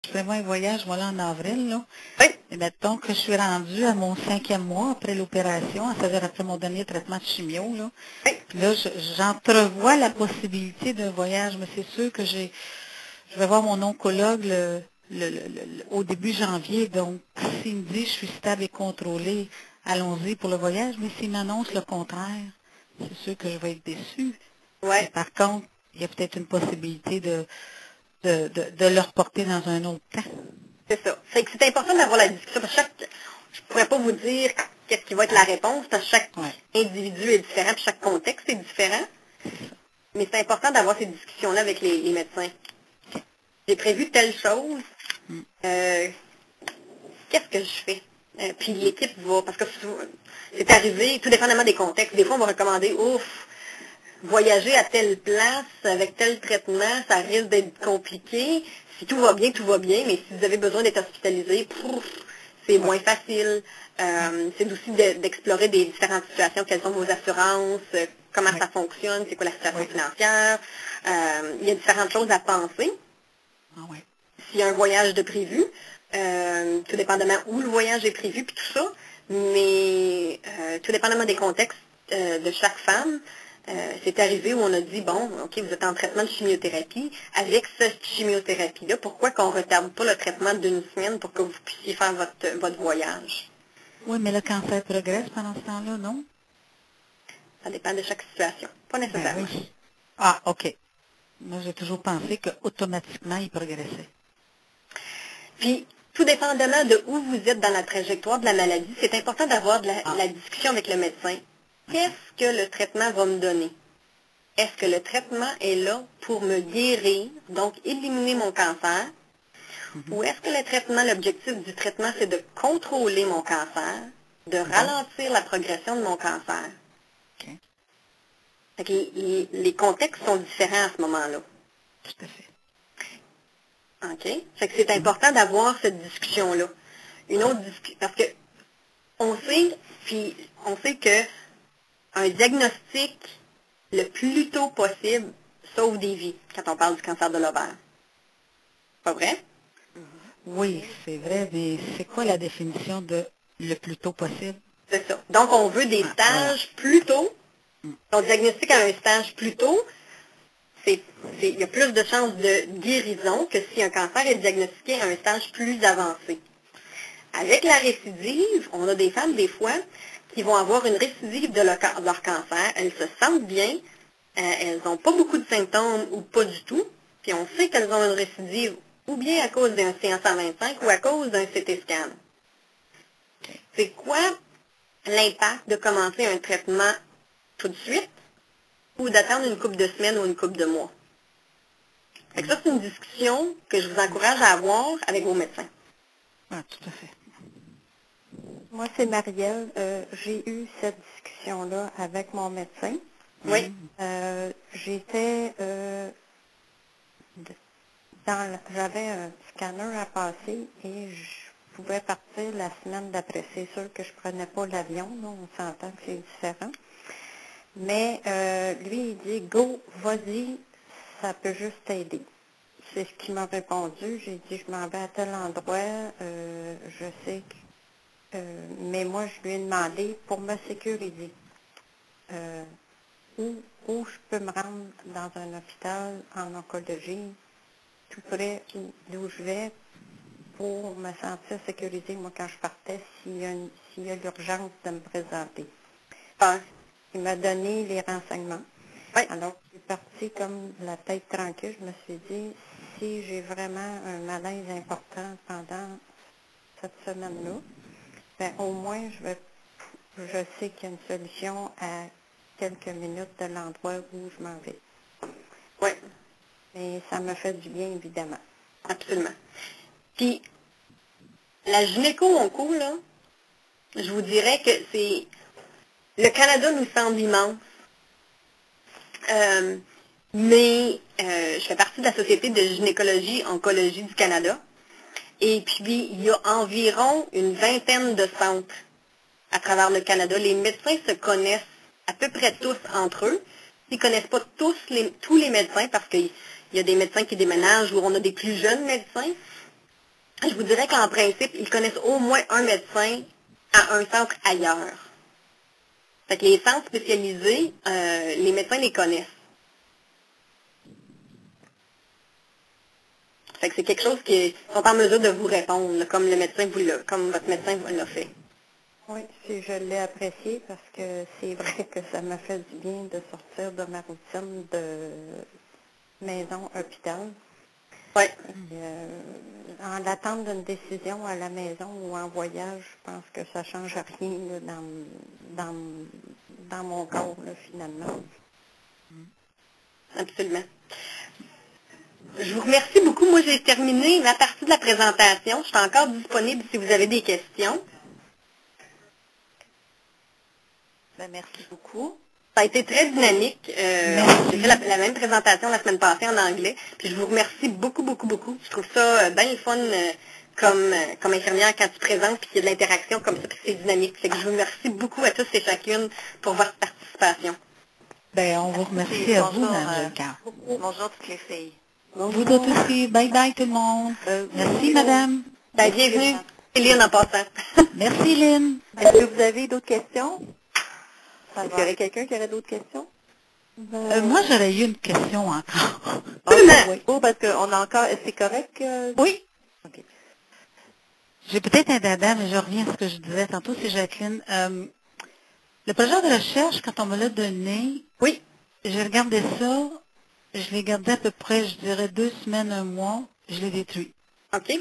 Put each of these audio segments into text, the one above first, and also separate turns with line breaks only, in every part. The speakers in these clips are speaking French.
Je prévois un voyage, voilà, en avril, là.
Oui.
Et mettons que je suis rendue à mon 5e mois après l'opération, c'est-à-dire après mon dernier traitement de chimio, là.
Oui.
Puis là, j'entrevois la possibilité d'un voyage, mais c'est sûr que je vais voir mon oncologue au début janvier. Donc, s'il me dit je suis stable et contrôlée, allons-y pour le voyage. Mais s'il m'annonce le contraire, c'est sûr que je vais être déçue. Mais
Ouais.
par contre, il y a peut-être une possibilité de le reporter dans un autre temps.
C'est ça. Fait que c'est important d'avoir la discussion. Parce que je ne pourrais pas vous dire qu'est-ce qui va être la réponse, parce que chaque
Ouais.
individu est différent, puis chaque contexte est différent. Mais c'est important d'avoir ces discussions-là avec les médecins. J'ai prévu telle chose. Euh, Qu'est-ce que je fais? Puis l'équipe va, parce que c'est arrivé, tout dépendamment des contextes. Des fois, on va recommander, ouf, voyager à telle place avec tel traitement, ça risque d'être compliqué. Si tout va bien, tout va bien, mais si vous avez besoin d'être hospitalisé, c'est moins facile. C'est aussi d'explorer des différentes situations, quelles sont vos assurances, comment
Oui.
ça fonctionne, c'est quoi la situation
Oui.
financière. Il y a différentes choses à penser.
Ah ouais.
S'il y a un voyage de prévu, tout dépendamment où le voyage est prévu, puis tout ça, mais tout dépendamment des contextes de chaque femme, c'est arrivé où on a dit, bon, OK, vous êtes en traitement de chimiothérapie. Avec cette chimiothérapie-là, pourquoi qu'on ne retarde pas le traitement d'une semaine pour que vous puissiez faire votre voyage?
Oui, mais le cancer progresse pendant ce temps-là, non?
Ça dépend de chaque situation. Pas
Ben
nécessairement.
oui. Ah, OK. Moi, j'ai toujours pensé qu'automatiquement, il progressait.
Puis, tout dépendamment de où vous êtes dans la trajectoire de la maladie, c'est important d'avoir la discussion avec le médecin. Qu'est-ce que le traitement va me donner? Est-ce que le traitement est là pour me guérir, donc éliminer mon cancer? Ou est-ce que le traitement, l'objectif du traitement, c'est de contrôler mon cancer, de ralentir la progression de mon cancer?
OK.
Fait que les contextes sont différents à ce moment-là.
Tout à fait.
OK? Fait que c'est important d'avoir cette discussion-là. Une autre discussion, parce que on sait que un diagnostic le plus tôt possible sauve des vies quand on parle du cancer de l'ovaire. Pas vrai?
Oui, c'est vrai, mais c'est quoi la définition de le plus tôt possible?
C'est ça. Donc, on veut des
Ah, voilà.
stages plus tôt. On diagnostique à un stage plus tôt. Il y a plus de chances de guérison que si un cancer est diagnostiqué à un stage plus avancé. Avec la récidive, on a des femmes, des fois, qui vont avoir une récidive de leur cancer. Elles se sentent bien. Elles n'ont pas beaucoup de symptômes ou pas du tout. Puis on sait qu'elles ont une récidive ou bien à cause d'un CA125 ou à cause d'un CT scan. C'est quoi l'impact de commencer un traitement tout de suite ou d'attendre une couple de semaines ou une couple de mois? Fait que ça, c'est une discussion que je vous encourage à avoir avec vos médecins.
Ah, tout à fait.
Moi, c'est Marielle. J'ai eu cette discussion-là avec mon médecin.
Oui.
J'étais j'avais un scanner à passer et je pouvais partir la semaine d'après. C'est sûr que je prenais pas l'avion, là, on s'entend que c'est différent. Mais lui, il dit, go, vas-y, ça peut juste t'aider. C'est ce qu'il m'a répondu. J'ai dit, je m'en vais à tel endroit, je sais que... mais moi, je lui ai demandé pour me sécuriser. Où je peux me rendre dans un hôpital en oncologie, tout près d'où je vais, pour me sentir sécurisée, moi, quand je partais, s'il y a l'urgence de me présenter.
Ah,
Il m'a donné les renseignements.
oui.
Alors, je suis partie comme la tête tranquille. Je me suis dit, si j'ai vraiment un malaise important pendant cette semaine-là, ben, au moins, je sais qu'il y a une solution à quelques minutes de l'endroit où je m'en vais.
Oui,
Mais ça me fait du bien, évidemment.
absolument. Puis, la gynéco-onco, là, je vous dirais que c'est... Le Canada nous semble immense. Mais je fais partie de la Société de gynécologie-oncologie du Canada. Et puis, il y a environ une vingtaine de centres à travers le Canada. Les médecins se connaissent à peu près tous entre eux. Ils ne connaissent pas tous les médecins parce qu'il y a des médecins qui déménagent ou on a des plus jeunes médecins. je vous dirais qu'en principe, ils connaissent au moins un médecin à un centre ailleurs. Fait que les centres spécialisés, les médecins les connaissent. Fait que c'est quelque chose qu'ils sont en mesure de vous répondre, là, comme comme votre médecin vous l'a fait.
Oui, je l'ai apprécié parce que c'est vrai que ça m'a fait du bien de sortir de ma routine de maison-hôpital.
Oui.
En l'attente d'une décision à la maison ou en voyage, je pense que ça ne change rien là, dans mon corps, là, finalement.
Absolument. Je vous remercie beaucoup. Moi, j'ai terminé ma partie de la présentation. Je suis encore disponible si vous avez des questions.
Ben, merci beaucoup.
Ça a été très dynamique. J'ai fait la même présentation la semaine passée en anglais. Puis je vous remercie beaucoup, beaucoup, beaucoup. Je trouve ça bien le fun comme infirmière quand tu présentes puis qu'il y a de l'interaction comme ça puis c'est dynamique. Fait que je vous remercie beaucoup à tous et chacune pour votre participation.
Ben, on vous remercie à vous, Mme Jonquière.
Bonjour toutes les filles.
Vous autres aussi. Bye bye tout le monde. Merci, madame.
Ben, bienvenue. Céline en passant.
Merci, Lynn.
Est-ce que vous avez d'autres questions? Est-ce qu'il y aurait quelqu'un qui aurait d'autres questions?
Moi, j'aurais eu une question encore.
Oui.
Oh, parce qu'on a encore... C'est correct?
Oui.
OK.
J'ai peut-être un dada, mais je reviens à ce que je disais tantôt, c'est Jacqueline. Le projet de recherche, quand on me l'a donné,
Oui.
j'ai regardé ça, je l'ai gardé à peu près, je dirais 2 semaines, 1 mois, je l'ai détruit.
OK.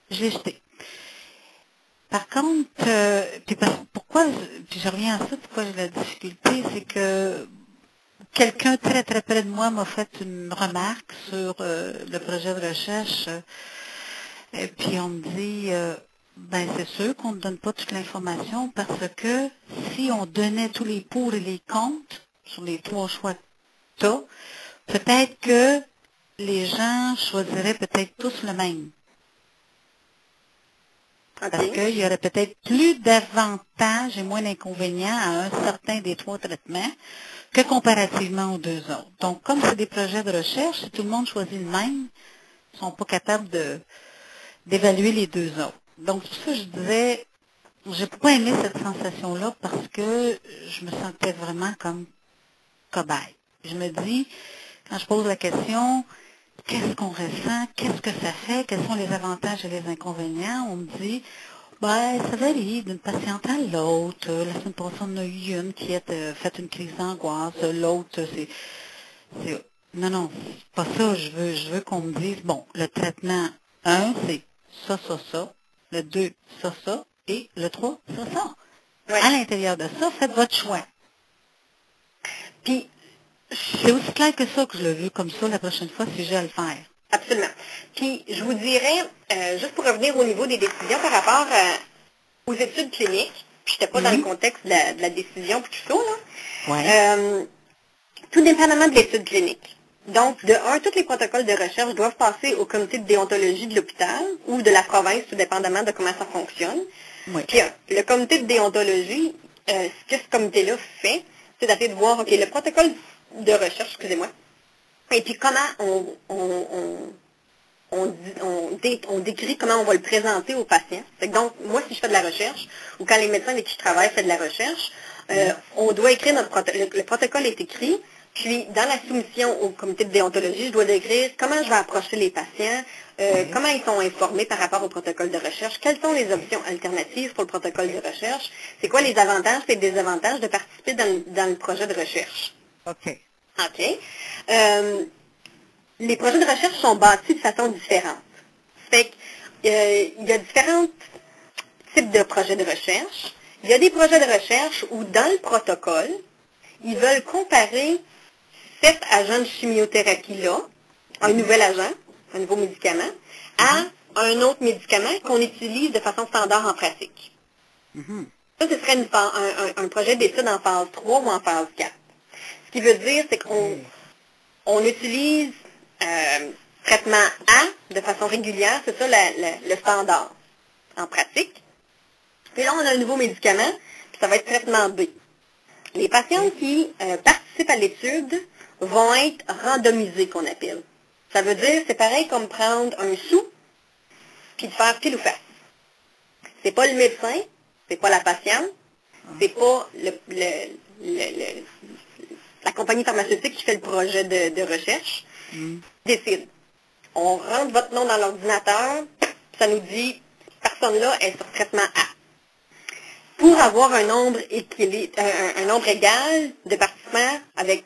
Je l'ai jeté. Par contre, puis je reviens à ça, pourquoi j'ai la difficulté, c'est que quelqu'un très très près de moi m'a fait une remarque sur le projet de recherche, et puis on me dit, ben c'est sûr qu'on ne donne pas toute l'information parce que si on donnait tous les pour et les contre sur les 3 choix que tu as, peut-être que les gens choisiraient peut-être tous le même.
OK.
Parce qu'il y aurait peut-être plus d'avantages et moins d'inconvénients à un certain des 3 traitements que comparativement aux 2 autres. Donc, comme c'est des projets de recherche, si tout le monde choisit le même, ils ne sont pas capables d'évaluer les 2 autres. Donc, c'est pour ça que je disais, j'ai pas aimé cette sensation-là parce que je me sentais vraiment comme cobaye. Je me dis, quand je pose la question, qu'est-ce qu'on ressent, qu'est-ce que ça fait, quels sont les avantages et les inconvénients, on me dit, ben, ça varie d'une patiente à l'autre. La semaine passée, on a eu une qui a fait une crise d'angoisse, l'autre, non, c'est pas ça, je veux qu'on me dise, bon, le traitement 1, c'est ça, le 2, ça, et le 3, ça.
Ouais.
À l'intérieur de ça, faites votre choix.
Puis,
C'est aussi clair que ça que je l'ai vu comme ça la prochaine fois si j'ai à le faire.
absolument. Puis, je vous dirais, juste pour revenir au niveau des décisions par rapport aux études cliniques, puis je n'étais pas dans le contexte de la décision puis tout ça, là.
Ouais.
Tout dépendamment de l'étude clinique. Donc, de un, tous les protocoles de recherche doivent passer au comité de déontologie de l'hôpital ou de la province, tout dépendamment de comment ça fonctionne.
Oui.
Puis, le comité de déontologie, ce que ce comité-là fait, c'est d'essayer de voir, OK, le protocole de recherche, excusez-moi, et puis comment on décrit comment on va le présenter aux patients. Donc, moi, si je fais de la recherche, ou quand les médecins avec qui je travaille font de la recherche, on doit écrire notre protocole. Le protocole est écrit, puis dans la soumission au comité de déontologie, je dois décrire comment je vais approcher les patients, comment ils sont informés par rapport au protocole de recherche, quelles sont les options alternatives pour le protocole de recherche, c'est quoi les avantages et les désavantages de participer dans le projet de recherche.
OK.
OK. Les projets de recherche sont bâtis de façon différente. Fait il y a différents types de projets de recherche. Il y a des projets de recherche où, dans le protocole, ils veulent comparer cet agent de chimiothérapie-là, un nouvel agent, un nouveau médicament, à un autre médicament qu'on utilise de façon standard en pratique. Ça, ce serait un projet d'étude en phase 3 ou en phase 4. Ce qui veut dire, c'est qu'on utilise traitement A de façon régulière, c'est ça le standard en pratique. Puis là, on a un nouveau médicament, puis ça va être traitement B. Les patients qui participent à l'étude vont être randomisés, qu'on appelle. Ça veut dire, c'est pareil comme prendre un sou, puis de faire pile ou face. C'est pas le médecin, c'est pas la patiente, c'est pas la compagnie pharmaceutique qui fait le projet de recherche. Décide. On rentre votre nom dans l'ordinateur, ça nous dit, personne-là est sur traitement A. Pour avoir un nombre égal de participants avec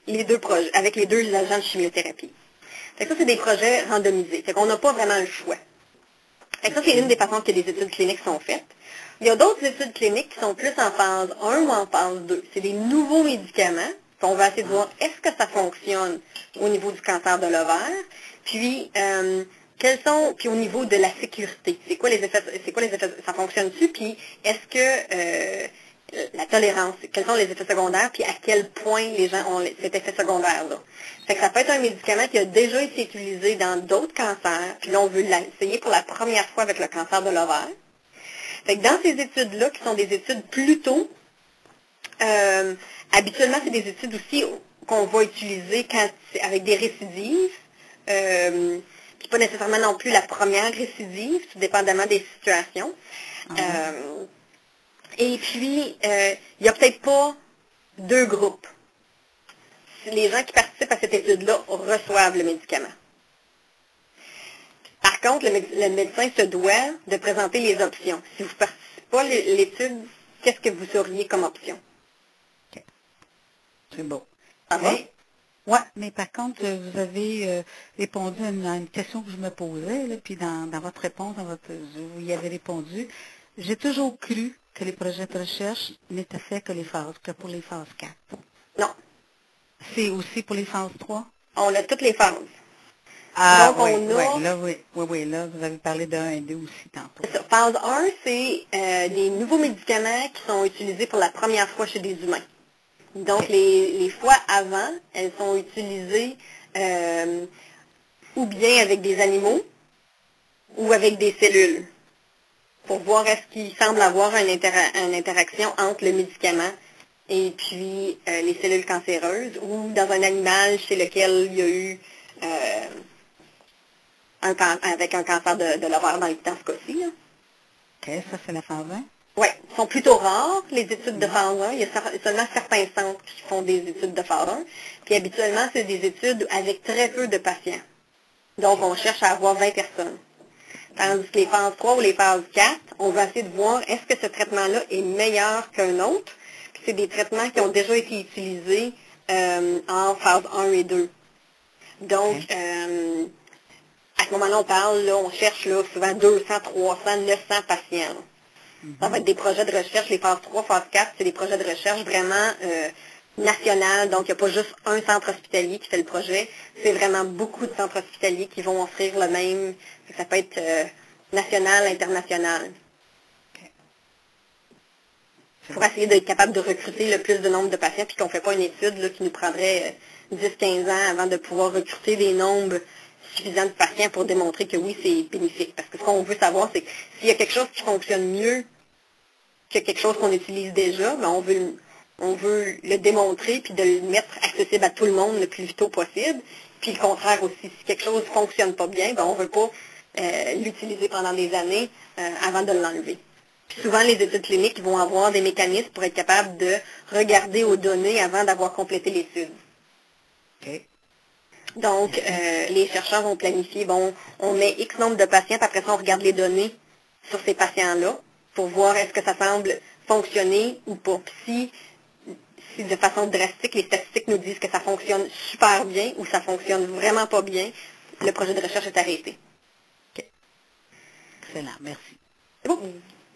les deux projets, avec les deux agents de chimiothérapie. Fait que ça, c'est des projets randomisés. Fait qu'on n'a pas vraiment le choix. Fait que ça, c'est une des façons que les études cliniques sont faites. Il y a d'autres études cliniques qui sont plus en phase 1 ou en phase 2. C'est des nouveaux médicaments qu'on va essayer de voir est-ce que ça fonctionne au niveau du cancer de l'ovaire, puis puis au niveau de la sécurité. C'est quoi les effets, ça fonctionne-tu, puis est-ce que la tolérance, quels sont les effets secondaires, puis à quel point les gens ont cet effet secondaire-là. Fait que ça peut être un médicament qui a déjà été utilisé dans d'autres cancers, puis là, on veut l'essayer pour la première fois avec le cancer de l'ovaire. Fait que dans ces études-là, qui sont des études plus tôt, habituellement, c'est des études aussi qu'on va utiliser avec des récidives, puis pas nécessairement non plus la première récidive, tout dépendamment des situations. Et puis, il n'y a peut-être pas deux groupes. Les gens qui participent à cette étude-là reçoivent le médicament. Par contre, le médecin se doit de présenter les options. Si vous ne participez pas à l'étude, qu'est-ce que vous auriez comme option?
Okay. C'est beau.
Ça va?
Oui, mais par contre, vous avez répondu à une question que je me posais, là, puis dans votre réponse, vous y avez répondu. J'ai toujours cru que les projets de recherche n'étaient faits que pour les phases 4.
Non.
C'est aussi pour les phases 3?
On a toutes les phases.
Ah,
donc,
oui, là, vous avez parlé de 1 et 2 aussi tantôt.
Phase 1, c'est des nouveaux médicaments qui sont utilisés pour la première fois chez des humains. Donc, les fois avant, elles sont utilisées ou bien avec des animaux ou avec des cellules pour voir est-ce qu'il semble avoir une interaction entre le médicament et puis les cellules cancéreuses ou dans un animal chez lequel il y a eu avec un cancer de l'ovaire dans ce cas-ci. Là.
OK, ça c'est la phase 1?
Oui, ils sont plutôt rares, les études de phase 1. Il y a seulement certains centres qui font des études de phase 1. Puis habituellement, c'est des études avec très peu de patients. Donc, on cherche à avoir 20 personnes. Tandis que les phases 3 ou les phases 4, on va essayer de voir est-ce que ce traitement-là est meilleur qu'un autre. Puis c'est des traitements qui ont déjà été utilisés en phase 1 et 2. Donc, à ce moment-là, on cherche là, souvent 200, 300, 900 patients. Là. Ça va être des projets de recherche. Les phases 3, phase 4, c'est des projets de recherche vraiment nationaux. Donc, il n'y a pas juste un centre hospitalier qui fait le projet. C'est vraiment beaucoup de centres hospitaliers qui vont offrir le même. Ça peut être national, international. Pour essayer d'être capable de recruter le plus de nombre de patients, puis qu'on ne fait pas une étude là, qui nous prendrait 10-15 ans avant de pouvoir recruter des nombres suffisants de patients pour démontrer que oui, c'est bénéfique. Parce que ce qu'on veut savoir, c'est que s'il y a quelque chose qui fonctionne mieux que quelque chose qu'on utilise déjà, ben on veut le démontrer puis de le mettre accessible à tout le monde le plus tôt possible. Puis le contraire aussi, si quelque chose ne fonctionne pas bien, ben on ne veut pas l'utiliser pendant des années avant de l'enlever. Puis souvent, les études cliniques vont avoir des mécanismes pour être capables de regarder aux données avant d'avoir complété l'étude.
OK.
Donc, les chercheurs vont planifier, on met X nombre de patients, puis après ça, on regarde les données sur ces patients-là pour voir est-ce que ça semble fonctionner ou pas. Puis si de façon drastique, les statistiques nous disent que ça fonctionne super bien ou ça fonctionne vraiment pas bien, le projet de recherche est arrêté.
OK. Excellent, merci.
C'est bon?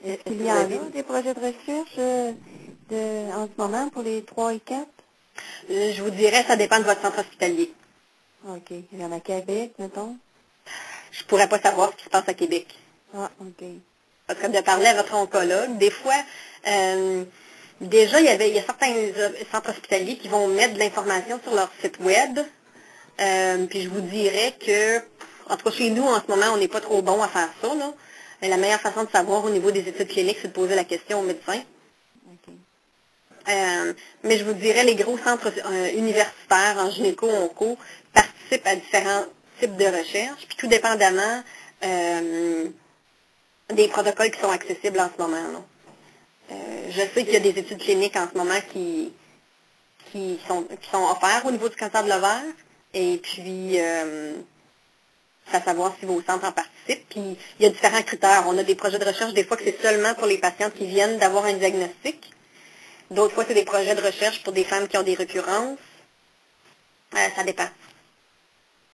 Est-ce qu'il y en a des projets de recherche en ce moment pour les 3 et 4?
Je vous dirais, ça dépend de votre centre hospitalier.
OK. Il y en a à Québec, mettons?
Je ne pourrais pas savoir ce qui se passe à Québec.
Ah, OK.
Parce que de parler à votre oncologue, des fois, déjà, il y a certains centres hospitaliers qui vont mettre de l'information sur leur site web. Puis je vous dirais que, en tout cas chez nous, en ce moment, on n'est pas trop bon à faire ça. Là. Mais la meilleure façon de savoir au niveau des études cliniques, c'est de poser la question au médecin.
OK.
Mais je vous dirais, les gros centres universitaires en gynéco-onco participent à différents types de recherches. Puis tout dépendamment des protocoles qui sont accessibles en ce moment. Là. Je sais qu'il y a des études cliniques en ce moment qui sont offerts au niveau du cancer de l'ovaire. Et puis, c'est à savoir si vos centres en participent. Puis, il y a différents critères. On a des projets de recherche, des fois que c'est seulement pour les patientes qui viennent d'avoir un diagnostic. D'autres fois, c'est des projets de recherche pour des femmes qui ont des récurrences. Ça dépend.